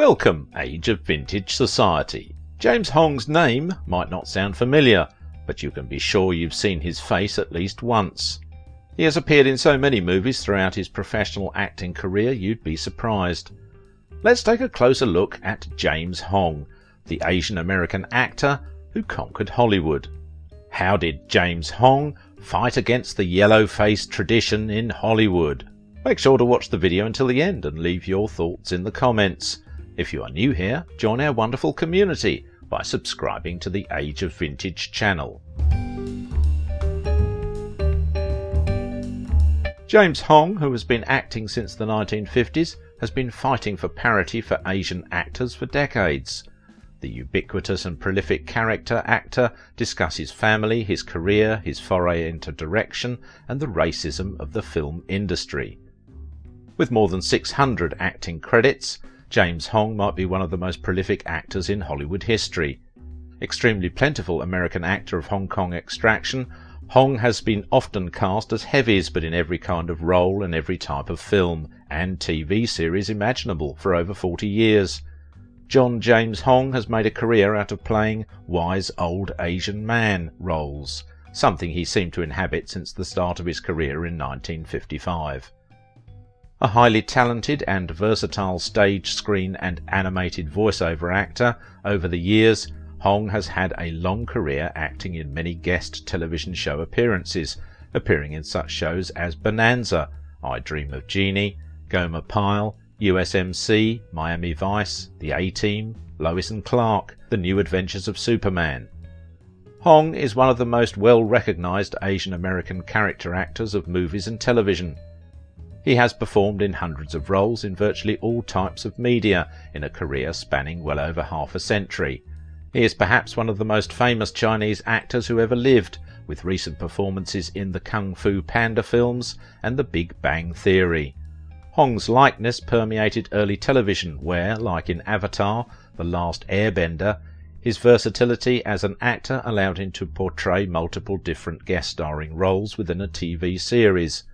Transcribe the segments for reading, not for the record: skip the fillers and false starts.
Welcome, Age of Vintage Society. James Hong's name might not sound familiar, but you can be sure you've seen his face at least once. He has appeared in so many movies throughout his professional acting career you'd be surprised. Let's take a closer look at James Hong, the Asian American actor who conquered Hollywood. How did James Hong fight against the Yellowface tradition in Hollywood? Make sure to watch the video until the end and leave your thoughts in the comments. If you are new here, join our wonderful community by subscribing to the Age of Vintage channel. James Hong, who has been acting since the 1950s, has been fighting for parity for Asian actors for decades. The ubiquitous and prolific character actor discusses family, his career, his foray into direction, and the racism of the film industry. With more than 600 acting credits, James Hong might be one of the most prolific actors in Hollywood history. Extremely plentiful American actor of Hong Kong extraction, Hong has been often cast as heavies, but in every kind of role and every type of film and TV series imaginable for over 40 years. John James Hong has made a career out of playing wise old Asian man roles, something he seemed to inhabit since the start of his career in 1955. A highly talented and versatile stage, screen and animated voiceover actor, over the years Hong has had a long career acting in many guest television show appearances, appearing in such shows as Bonanza, I Dream of Jeannie, Gomer Pyle, USMC, Miami Vice, The A-Team, Lois and Clark, The New Adventures of Superman. Hong is one of the most well-recognised Asian American character actors of movies and television. He has performed in hundreds of roles in virtually all types of media in a career spanning well over half a century. He is perhaps one of the most famous Chinese actors who ever lived, with recent performances in the Kung Fu Panda films and The Big Bang Theory. Hong's likeness permeated early television where, like in Avatar, The Last Airbender, his versatility as an actor allowed him to portray multiple different guest starring roles within a TV series.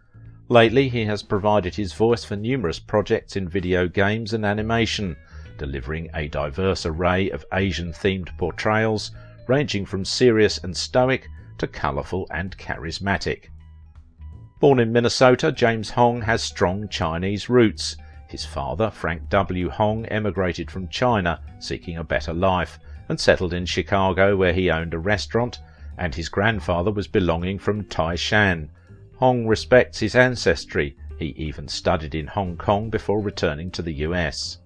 Lately he has provided his voice for numerous projects in video games and animation, delivering a diverse array of Asian-themed portrayals ranging from serious and stoic to colourful and charismatic. Born in Minnesota, James Hong has strong Chinese roots. His father, Frank W. Hong, emigrated from China seeking a better life and settled in Chicago where he owned a restaurant, and his grandfather was belonging from Taishan. Hong respects his ancestry. He even studied in Hong Kong before returning to the US.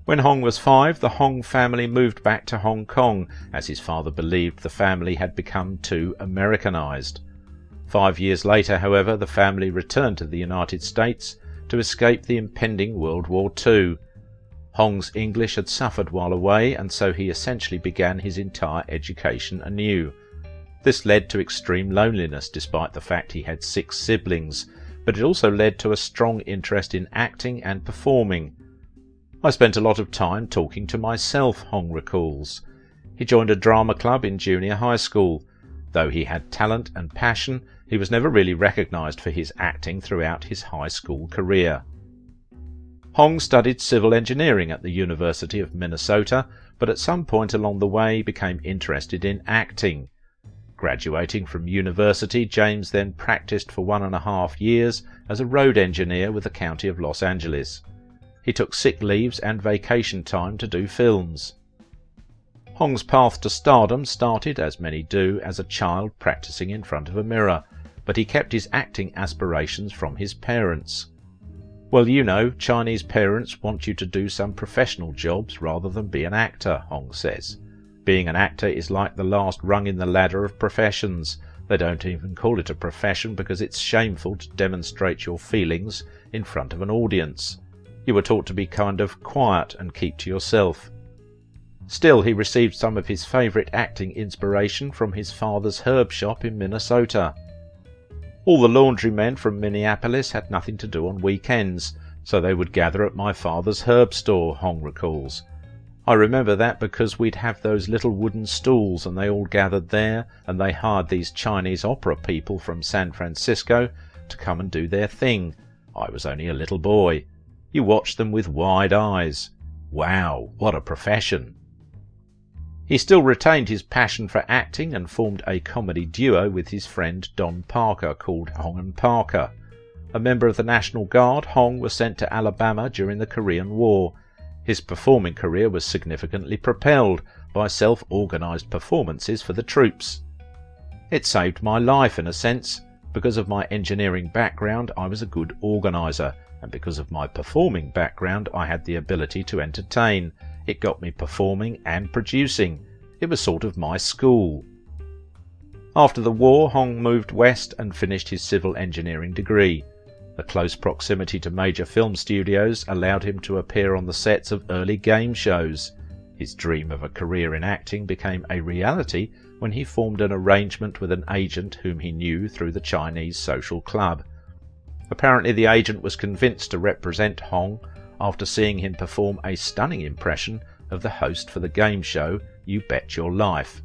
When Hong was 5, the Hong family moved back to Hong Kong as his father believed the family had become too Americanized. 5 years later, however, the family returned to the United States to escape the impending World War II. Hong's English had suffered while away, and so he essentially began his entire education anew. This led to extreme loneliness despite the fact he had 6 siblings, but it also led to a strong interest in acting and performing. I spent a lot of time talking to myself, Hong recalls. He joined a drama club in junior high school. Though he had talent and passion, he was never really recognised for his acting throughout his high school career. Hong studied civil engineering at the University of Minnesota, but at some point along the way became interested in acting. Graduating from university, James then practiced for 1.5 years as a road engineer with the County of Los Angeles. He took sick leaves and vacation time to do films. Hong's path to stardom started, as many do, as a child practicing in front of a mirror, but he kept his acting aspirations from his parents. Well, you know, Chinese parents want you to do some professional jobs rather than be an actor, Hong says. Being an actor is like the last rung in the ladder of professions. They don't even call it a profession because it's shameful to demonstrate your feelings in front of an audience. You were taught to be kind of quiet and keep to yourself. Still, he received some of his favourite acting inspiration from his father's herb shop in Minnesota. All the laundrymen from Minneapolis had nothing to do on weekends, so they would gather at my father's herb store, Hong recalls. I remember that because we'd have those little wooden stools and they all gathered there, and they hired these Chinese opera people from San Francisco to come and do their thing. I was only a little boy. You watched them with wide eyes. Wow, what a profession! He still retained his passion for acting and formed a comedy duo with his friend Don Parker called Hong and Parker. A member of the National Guard, Hong was sent to Alabama during the Korean War. His performing career was significantly propelled by self-organised performances for the troops. It saved my life in a sense. Because of my engineering background, I was a good organiser, and because of my performing background, I had the ability to entertain. It got me performing and producing. It was sort of my school. After the war, Hong moved west and finished his civil engineering degree. The close proximity to major film studios allowed him to appear on the sets of early game shows. His dream of a career in acting became a reality when he formed an arrangement with an agent whom he knew through the Chinese social club. Apparently the agent was convinced to represent Hong after seeing him perform a stunning impression of the host for the game show You Bet Your Life.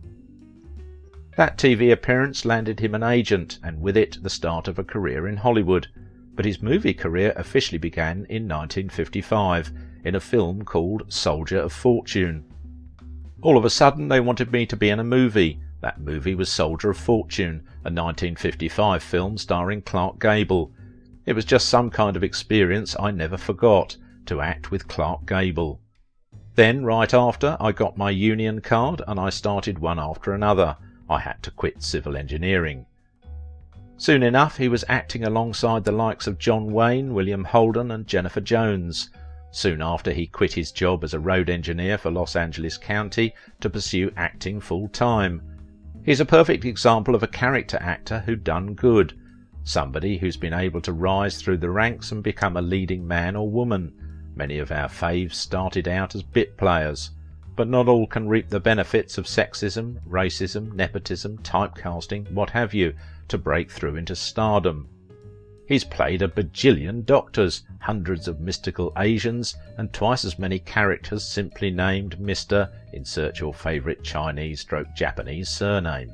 That TV appearance landed him an agent, and with it the start of a career in Hollywood. But his movie career officially began in 1955 in a film called Soldier of Fortune. All of a sudden they wanted me to be in a movie. That movie was Soldier of Fortune, a 1955 film starring Clark Gable. It was just some kind of experience I never forgot, to act with Clark Gable. Then, right after, I got my union card and I started one after another. I had to quit civil engineering. Soon enough he was acting alongside the likes of John Wayne, William Holden and Jennifer Jones. Soon after he quit his job as a road engineer for Los Angeles County to pursue acting full-time. He's a perfect example of a character actor who done good. Somebody who's been able to rise through the ranks and become a leading man or woman. Many of our faves started out as bit players, but not all can reap the benefits of sexism, racism, nepotism, typecasting, what have you, to break through into stardom. He's played a bajillion doctors, hundreds of mystical Asians, and twice as many characters simply named Mr. Insert your favourite Chinese/Japanese surname.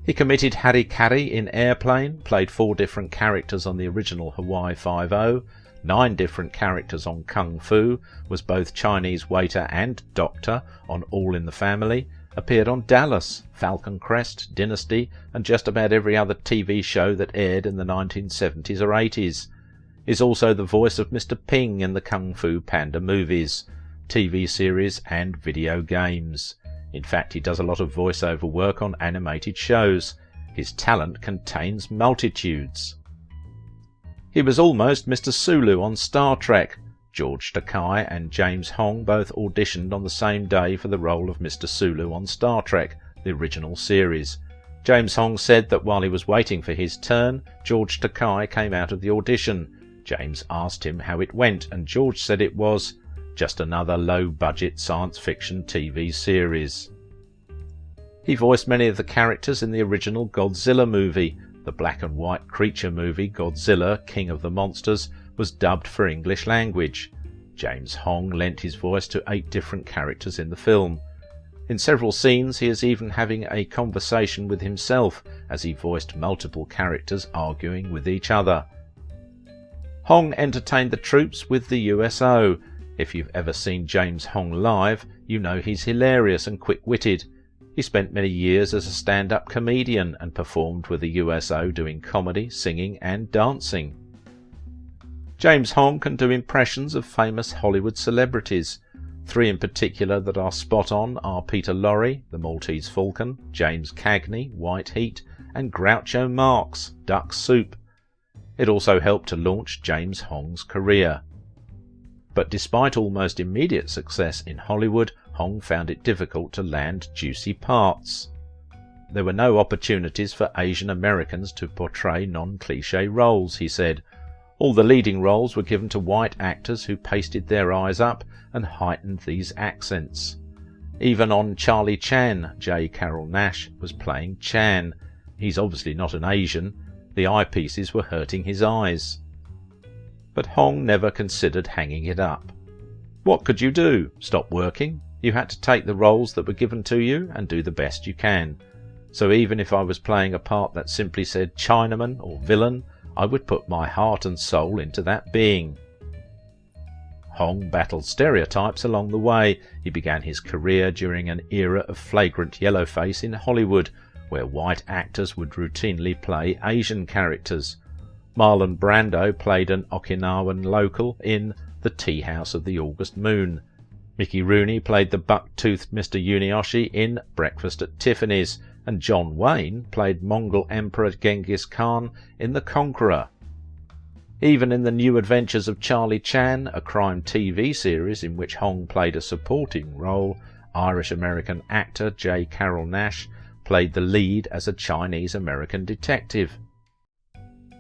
He committed harikari in Airplane, played 4 different characters on the original Hawaii Five-0, 9 different characters on Kung Fu, was both Chinese waiter and doctor on All in the Family, appeared on Dallas, Falcon Crest, Dynasty, and just about every other TV show that aired in the 1970s or 80s. Is also the voice of Mr. Ping in the Kung Fu Panda movies, TV series and video games. In fact, he does a lot of voiceover work on animated shows. His talent contains multitudes. He was almost Mr. Sulu on Star Trek. George Takei and James Hong both auditioned on the same day for the role of Mr. Sulu on Star Trek, the original series. James Hong said that while he was waiting for his turn, George Takei came out of the audition. James asked him how it went, and George said it was just another low-budget science fiction TV series. He voiced many of the characters in the original Godzilla movie. The black and white creature movie Godzilla, King of the Monsters was dubbed for English language. James Hong lent his voice to 8 different characters in the film. In several scenes he is even having a conversation with himself as he voiced multiple characters arguing with each other. Hong entertained the troops with the USO. If you've ever seen James Hong live, you know he's hilarious and quick-witted. He spent many years as a stand-up comedian and performed with the USO doing comedy, singing and dancing. James Hong can do impressions of famous Hollywood celebrities. 3 in particular that are spot on are Peter Lorre, the Maltese Falcon, James Cagney, White Heat, and Groucho Marx, Duck Soup. It also helped to launch James Hong's career. But despite almost immediate success in Hollywood, Hong found it difficult to land juicy parts. There were no opportunities for Asian Americans to portray non-cliché roles, he said. All the leading roles were given to white actors who pasted their eyes up and heightened these accents. Even on Charlie Chan, J. Carrol Naish was playing Chan. He's obviously not an Asian. The eyepieces were hurting his eyes. But Hong never considered hanging it up. What could you do? Stop working? You had to take the roles that were given to you and do the best you can. So even if I was playing a part that simply said Chinaman or villain, I would put my heart and soul into that being. Hong battled stereotypes along the way. He began his career during an era of flagrant yellowface in Hollywood, where white actors would routinely play Asian characters. Marlon Brando played an Okinawan local in The Tea House of the August Moon. Mickey Rooney played the buck-toothed Mr. Yunioshi in Breakfast at Tiffany's, and John Wayne played Mongol Emperor Genghis Khan in The Conqueror. Even in The New Adventures of Charlie Chan, a crime TV series in which Hong played a supporting role, Irish-American actor J. Carrol Naish played the lead as a Chinese-American detective.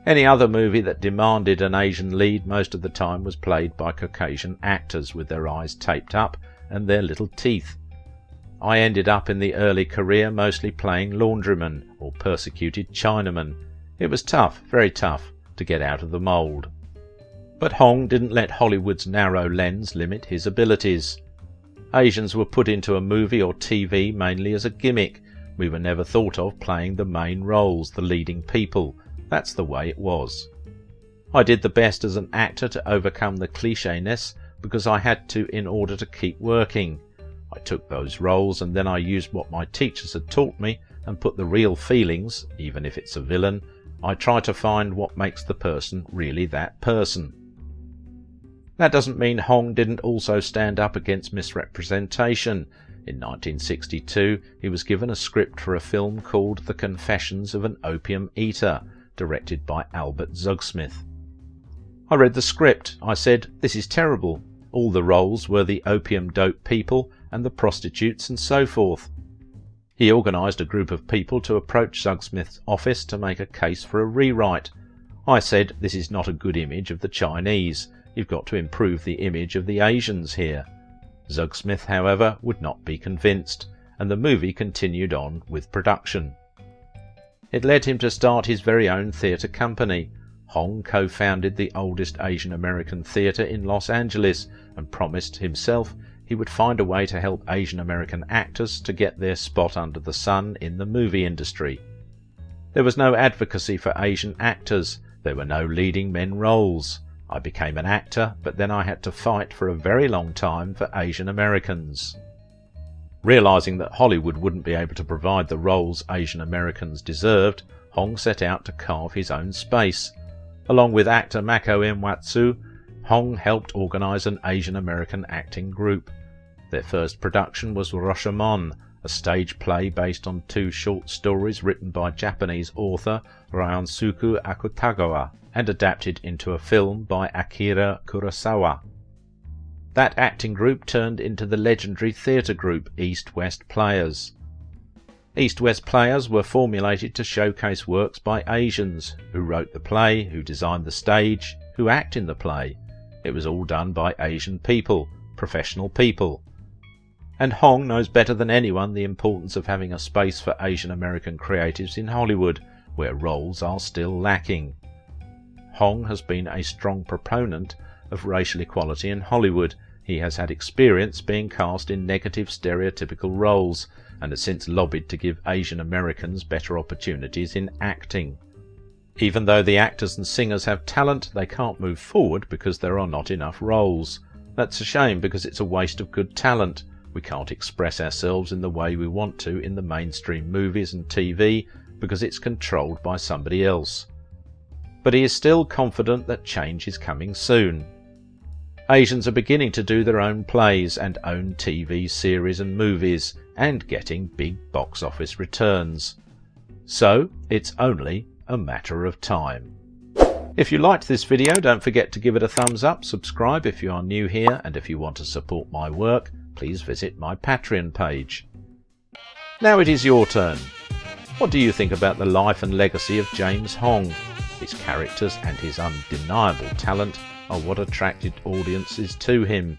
Any other movie that demanded an Asian lead most of the time was played by Caucasian actors with their eyes taped up and their little teeth. I ended up in the early career mostly playing laundrymen or persecuted Chinamen. It was tough, very tough, to get out of the mould. But Hong didn't let Hollywood's narrow lens limit his abilities. Asians were put into a movie or TV mainly as a gimmick. We were never thought of playing the main roles, the leading people. That's the way it was. I did the best as an actor to overcome the clichéness because I had to in order to keep working. I took those roles and then I used what my teachers had taught me and put the real feelings, even if it's a villain. I try to find what makes the person really that person. That doesn't mean Hong didn't also stand up against misrepresentation. In 1962, he was given a script for a film called The Confessions of an Opium Eater, directed by Albert Zugsmith. I read the script. I said, "This is terrible." All the roles were the opium-doped people and the prostitutes and so forth. He organised a group of people to approach Zugsmith's office to make a case for a rewrite. I said, "This is not a good image of the Chinese. You've got to improve the image of the Asians here." Zugsmith, however, would not be convinced, and the movie continued on with production. It led him to start his very own theatre company. Hong co-founded the oldest Asian American theatre in Los Angeles and promised himself he would find a way to help Asian American actors to get their spot under the sun in the movie industry. There was no advocacy for Asian actors. There were no leading men roles. I became an actor, but then I had to fight for a very long time for Asian Americans. Realizing that Hollywood wouldn't be able to provide the roles Asian Americans deserved, Hong set out to carve his own space. Along with actor Mako Imwatsu, Hong helped organize an Asian American acting group. Their first production was Rashomon, a stage play based on 2 short stories written by Japanese author Ryosuke Akutagawa and adapted into a film by Akira Kurosawa. That acting group turned into the legendary theatre group EastWest Players. EastWest Players were formulated to showcase works by Asians, who wrote the play, who designed the stage, who act in the play. It was all done by Asian people, professional people. And Hong knows better than anyone the importance of having a space for Asian American creatives in Hollywood, where roles are still lacking. Hong has been a strong proponent of racial equality in Hollywood. He has had experience being cast in negative stereotypical roles and has since lobbied to give Asian Americans better opportunities in acting. Even though the actors and singers have talent, they can't move forward because there are not enough roles. That's a shame because it's a waste of good talent. We can't express ourselves in the way we want to in the mainstream movies and TV because it's controlled by somebody else. But he is still confident that change is coming soon. Asians are beginning to do their own plays and own TV series and movies and getting big box office returns. So it's only a matter of time. If you liked this video, don't forget to give it a thumbs up, subscribe if you are new here, and if you want to support my work, please visit my Patreon page. Now it is your turn. What do you think about the life and legacy of James Hong? His characters and his undeniable talent are what attracted audiences to him.